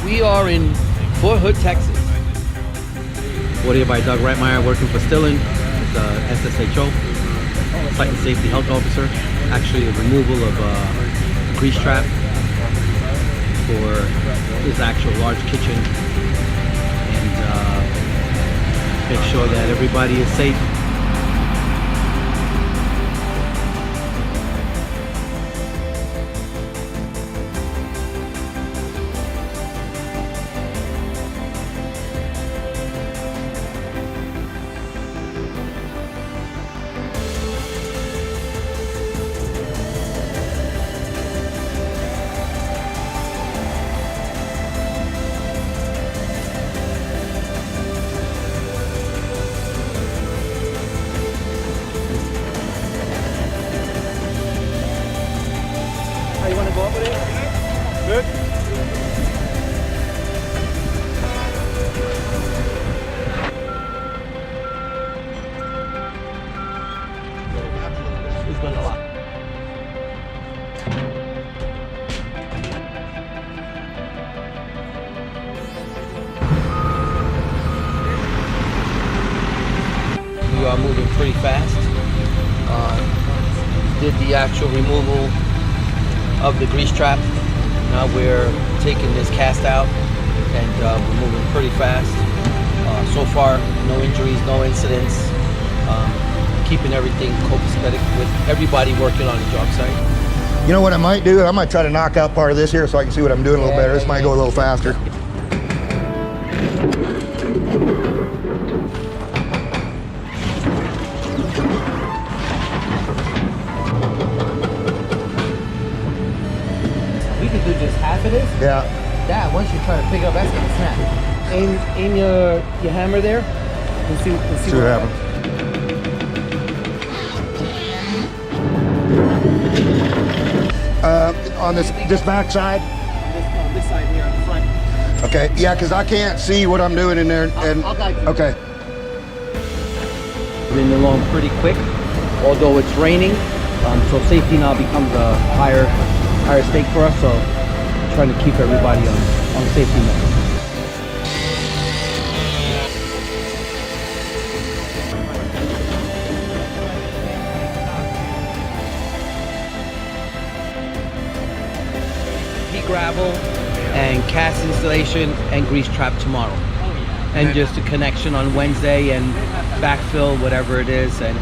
We are in Fort Hood, Texas. Audio by Doug Reitmeyer, working for Stilten, SSHO, Site and Safety Health Officer. Actually, a removal of a grease trap for his actual large kitchen, and make sure that everybody is safe. You want to go up with it? Good. It's going a lot. We are moving pretty fast. Did the actual removal of the grease trap. Now we're taking this cast out, and we're moving pretty fast. So far, no injuries, no incidents. Keeping everything copacetic with everybody working on the job site. You know what I might do? I might try to knock out part of this here so I can see what I'm doing a little better. This might go a little faster. We could do just half of this. Yeah. That once you try to pick up, that's gonna snap. Aim your hammer there. Let's see See what happens. On this back side. On this side here on the front. Okay. Yeah, because I can't see what I'm doing in there. And I'll guide you. okay. Moving along pretty quick, although it's raining, so safety now becomes a higher stake for us. So trying to keep everybody on safety mode. Gravel and cast installation and grease trap tomorrow, and just a connection on Wednesday and backfill whatever it is, and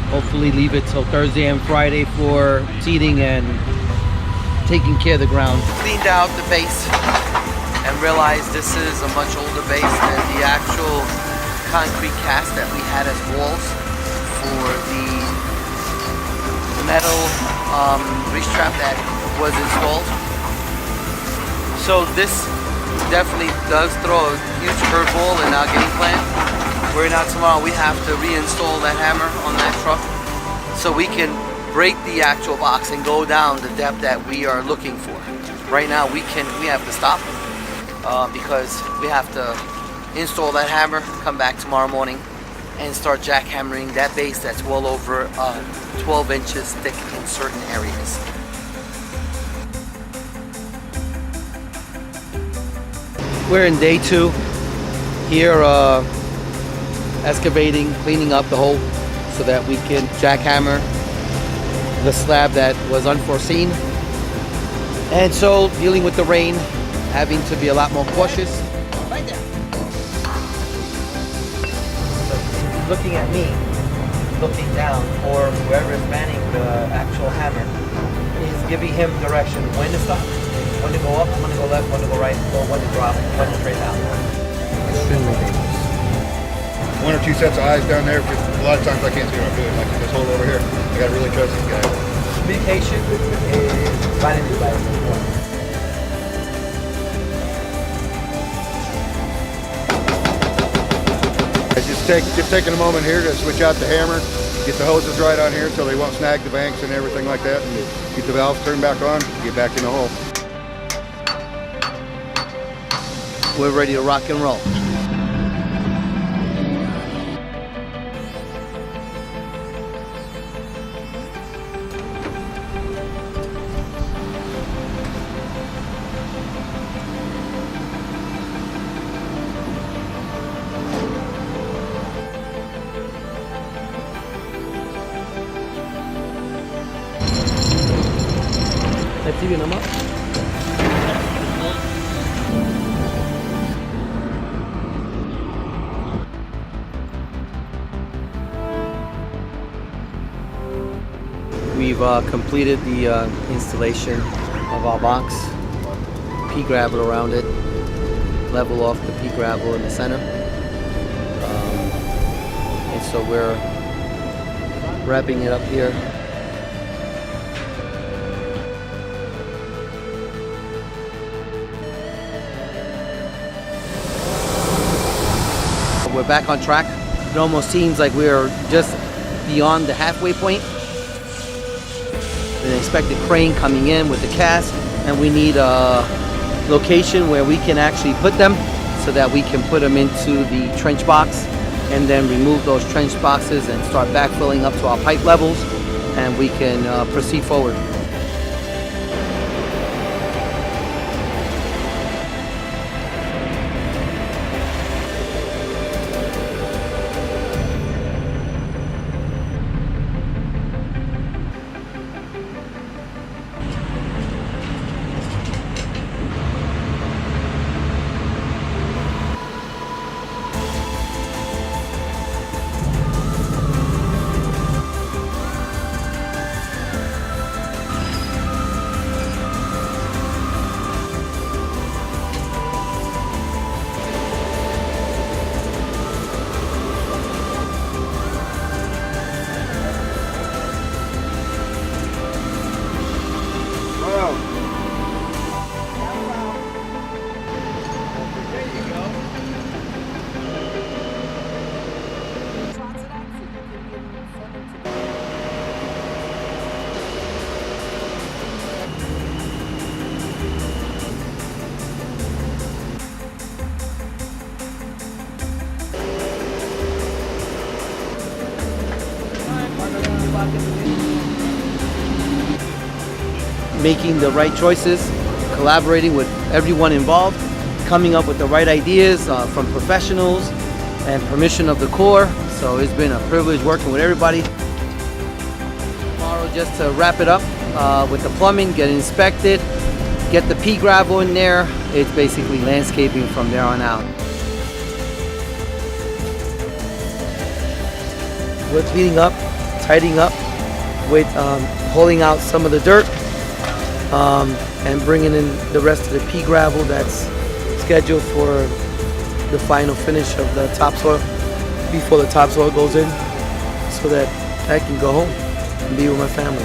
hopefully leave it till Thursday and Friday for seeding and taking care of the ground. Cleaned out the base and realized this is a much older base than the actual concrete cast that we had as walls for the metal grease trap that was installed. So this definitely does throw a huge curveball in our game plan. Where now tomorrow we have to reinstall that hammer on that truck so we can break the actual box and go down the depth that we are looking for. Right now we have to stop because we have to install that hammer, come back tomorrow morning and start jackhammering that base that's well over 12 inches thick in certain areas. We're in day 2 here, excavating, cleaning up the hole so that we can jackhammer the slab that was unforeseen. And so dealing with the rain, having to be a lot more cautious. Right there. So looking at me, looking down, or whoever is manning the actual hammer is giving him direction when to stop. When to go up, when to go left, when to go right, or when to drop, when to straight down. Extremely dangerous. 1 or 2 sets of eyes down there, because a lot of times I can't see what I'm doing. Like this hole over here, I gotta really trust these guys. Communication is vitally important. Just taking a moment here to switch out the hammer, get the hoses right on here so they won't snag the banks and everything like that, and get the valves turned back on, get back in the hole. We're ready to rock and roll. ¿Sí viene más? We've completed the installation of our box. Pea gravel around it. Level off the pea gravel in the center. And so we're wrapping it up here. We're back on track. It almost seems like we're just beyond the halfway point. An expected crane coming in with the cast, and we need a location where we can actually put them so that we can put them into the trench box and then remove those trench boxes and start backfilling up to our pipe levels, and we can proceed forward. Making the right choices, collaborating with everyone involved, coming up with the right ideas from professionals and permission of the Corps. So it's been a privilege working with everybody. Tomorrow, just to wrap it up with the plumbing, get it inspected, get the pea gravel in there. It's basically landscaping from there on out. We're cleaning up, tidying up with pulling out some of the dirt and bringing in the rest of the pea gravel that's scheduled for the final finish of the topsoil before the topsoil goes in, so that I can go home and be with my family.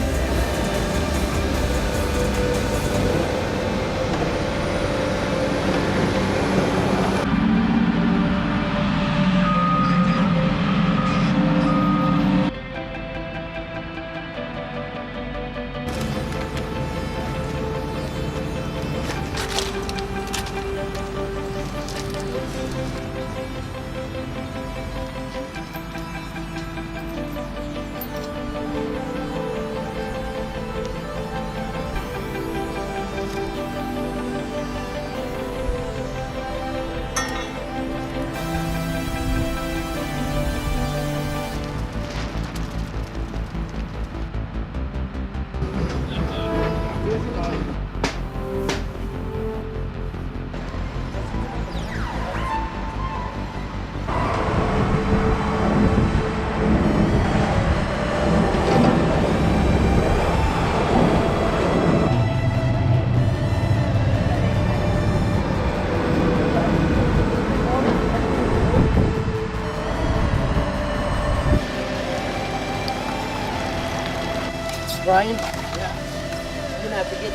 Brian? Yeah. You're gonna have to get.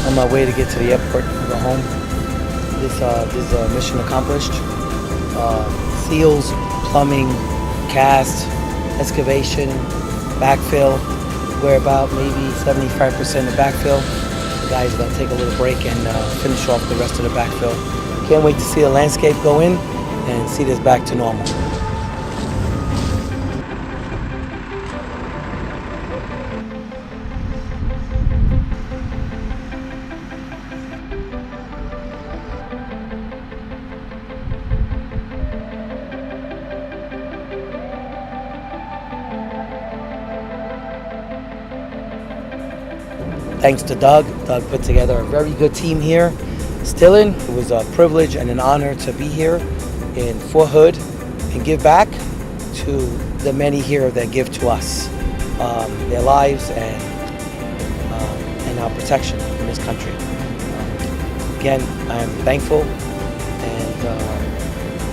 on my way to get to the airport to go home. This is mission accomplished. Seals, plumbing, cast, excavation, backfill. We're about maybe 75% of backfill. The guys are gonna take a little break and finish off the rest of the backfill. Can't wait to see the landscape go in and see this back to normal. Thanks to Doug. Doug put together a very good team here. Stilten, it was a privilege and an honor to be here in Fort Hood and give back to the many here that give to us their lives and our protection in this country. Again, I am thankful and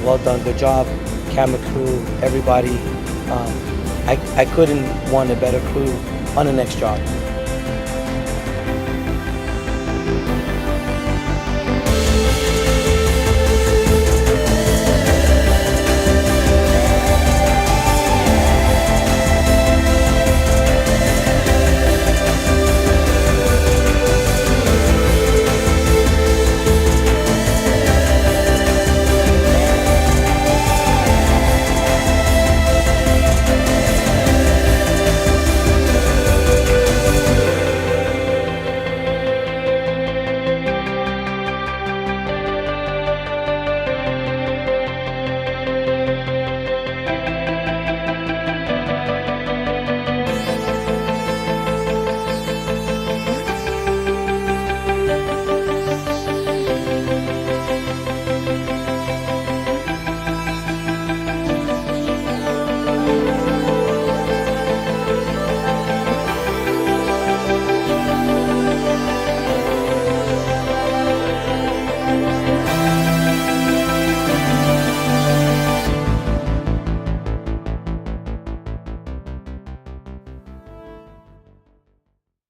well done, good job, camera crew, everybody. I couldn't want a better crew on the next job.